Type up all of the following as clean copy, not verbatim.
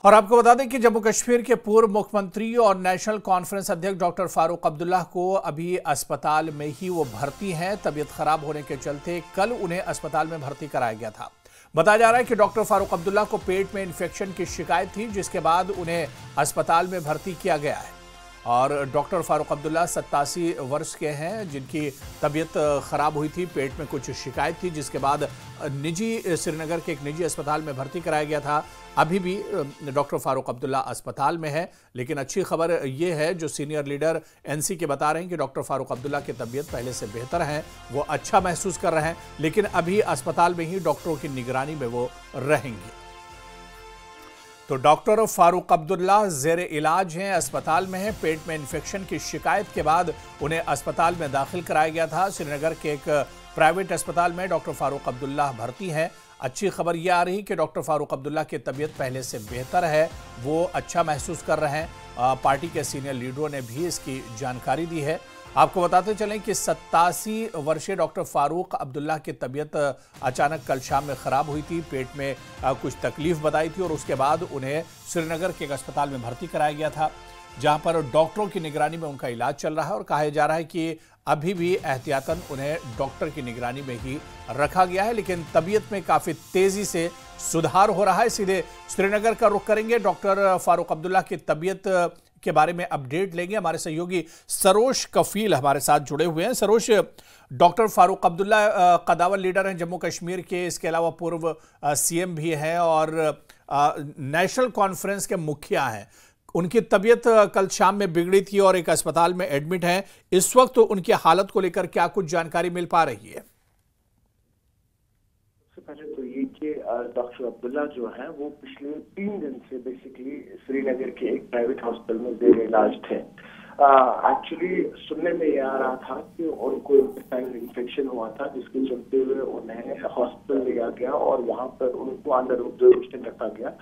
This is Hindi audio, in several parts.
और आपको बता दें कि जम्मू कश्मीर के पूर्व मुख्यमंत्री और नेशनल कॉन्फ्रेंस अध्यक्ष डॉक्टर फारूक अब्दुल्ला को अभी अस्पताल में ही वो भर्ती हैं। तबीयत खराब होने के चलते कल उन्हें अस्पताल में भर्ती कराया गया था। बताया जा रहा है कि डॉक्टर फारूक अब्दुल्ला को पेट में इन्फेक्शन की शिकायत थी, जिसके बाद उन्हें अस्पताल में भर्ती किया गया है। और डॉक्टर फारूक अब्दुल्ला 87 वर्ष के हैं, जिनकी तबीयत खराब हुई थी, पेट में कुछ शिकायत थी, जिसके बाद श्रीनगर के एक निजी अस्पताल में भर्ती कराया गया था। अभी भी डॉक्टर फारूक अब्दुल्ला अस्पताल में है, लेकिन अच्छी खबर यह है जो सीनियर लीडर एनसी के बता रहे हैं कि डॉक्टर फारूक अब्दुल्ला की तबीयत पहले से बेहतर है, वो अच्छा महसूस कर रहे हैं, लेकिन अभी अस्पताल में ही डॉक्टरों की निगरानी में वो रहेंगे। तो डॉक्टर फारूक अब्दुल्ला जेर इलाज हैं, अस्पताल में हैं। पेट में इन्फेक्शन की शिकायत के बाद उन्हें अस्पताल में दाखिल कराया गया था। श्रीनगर के एक प्राइवेट अस्पताल में डॉक्टर फारूक अब्दुल्ला भर्ती हैं। अच्छी खबर यह आ रही कि डॉक्टर फारूक अब्दुल्ला की तबीयत पहले से बेहतर है, वो अच्छा महसूस कर रहे हैं। पार्टी के सीनियर लीडरों ने भी इसकी जानकारी दी है। आपको बताते चलें कि 87 वर्षीय डॉक्टर फारूक अब्दुल्ला की तबीयत अचानक कल शाम में खराब हुई थी। पेट में कुछ तकलीफ बताई थी और उसके बाद उन्हें श्रीनगर के एक अस्पताल में भर्ती कराया गया था, जहां पर डॉक्टरों की निगरानी में उनका इलाज चल रहा है। और कहा जा रहा है कि अभी भी एहतियातन उन्हें डॉक्टर की निगरानी में ही रखा गया है, लेकिन तबीयत में काफी तेजी से सुधार हो रहा है। सीधे श्रीनगर का रुख करेंगे, डॉक्टर फारूक अब्दुल्ला की तबीयत के बारे में अपडेट लेंगे। हमारे सहयोगी सरोज कफील हमारे साथ जुड़े हुए हैं। सरोज, डॉक्टर फारूक अब्दुल्ला कदावर लीडर हैं जम्मू कश्मीर के, इसके अलावा पूर्व सीएम भी हैं और नेशनल कॉन्फ्रेंस के मुखिया हैं। उनकी तबीयत कल शाम में बिगड़ी थी और एक अस्पताल में एडमिट हैं। इस वक्त उनकी हालत को लेकर क्या कुछ जानकारी मिल पा रही है? सबसे पहले तो ये कि डॉक्टर अब्दुल्ला जो है वो पिछले 3 दिन से बेसिकली श्रीनगर के एक प्राइवेट हॉस्पिटल में जेर इलाज थे। एक्चुअली सुनने में ये आ रहा था कि उनको इंटेस्टाइनल इन्फेक्शन हुआ था, जिसके चलते हुए उन्हें हॉस्पिटल लिया गया और वहां पर उनको अंडर ऑब्जर्वेशन रखा गया।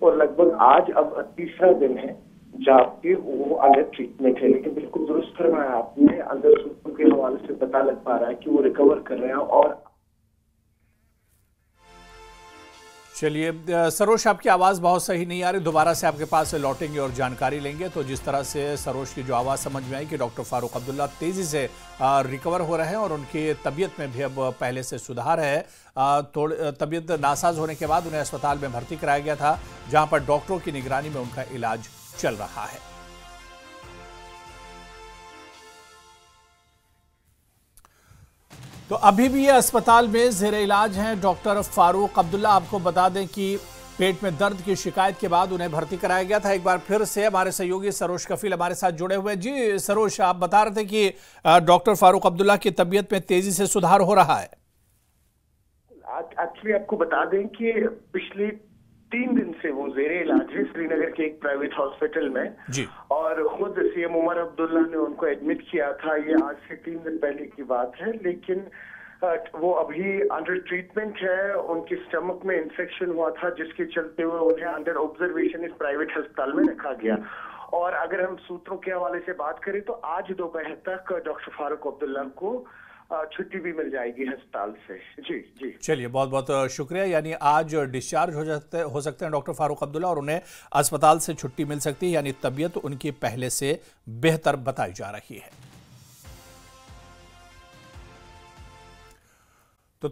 और लगभग आज अब तीसरा दिन है जबकि वो अंडर ट्रीटमेंट है। लेकिन बिल्कुल दुरुस्त फरमाया आपने, अंदर सूत्रों के हवाले से पता लग पा रहा है कि वो रिकवर कर रहे हैं। और चलिए सरोज, आपकी आवाज़ बहुत सही नहीं आ रही, दोबारा से आपके पास लौटेंगे और जानकारी लेंगे। तो जिस तरह से सरोज की जो आवाज़ समझ में आई कि डॉक्टर फारूक अब्दुल्ला तेज़ी से रिकवर हो रहे हैं और उनकी तबीयत में भी अब पहले से सुधार है। थोड़ी तबीयत नासाज होने के बाद उन्हें अस्पताल में भर्ती कराया गया था, जहां पर डॉक्टरों की निगरानी में उनका इलाज चल रहा है। तो अभी भी ये अस्पताल में जेर इलाज हैं डॉक्टर फारूक अब्दुल्ला। आपको बता दें कि पेट में दर्द की शिकायत के बाद उन्हें भर्ती कराया गया था। एक बार फिर से हमारे सहयोगी सरोज कफील हमारे साथ जुड़े हुए। जी सरोज, आप बता रहे थे कि डॉक्टर फारूक अब्दुल्ला की तबीयत में तेजी से सुधार हो रहा है। एक्चुअली आपको बता दें कि पिछले 3 दिन से वो जेरे इलाज है श्रीनगर के एक प्राइवेट हॉस्पिटल में जी। और खुद सीएम उमर अब्दुल्ला ने उनको एडमिट किया था। ये आज से 3 दिन पहले की बात है, लेकिन वो अभी अंडर ट्रीटमेंट है। उनकी स्टमक में इन्फेक्शन हुआ था, जिसके चलते हुए उन्हें अंडर ऑब्जर्वेशन इस प्राइवेट अस्पताल में रखा गया। और अगर हम सूत्रों के हवाले से बात करें तो आज दोपहर तक डॉक्टर फारूक अब्दुल्ला को छुट्टी भी मिल जाएगी अस्पताल से। जी जी, चलिए बहुत बहुत शुक्रिया। यानी आज डिस्चार्ज हो सकते हैं डॉक्टर फारूक अब्दुल्ला और उन्हें अस्पताल से छुट्टी मिल सकती है, यानी तबीयत उनकी पहले से बेहतर बताई जा रही है। तो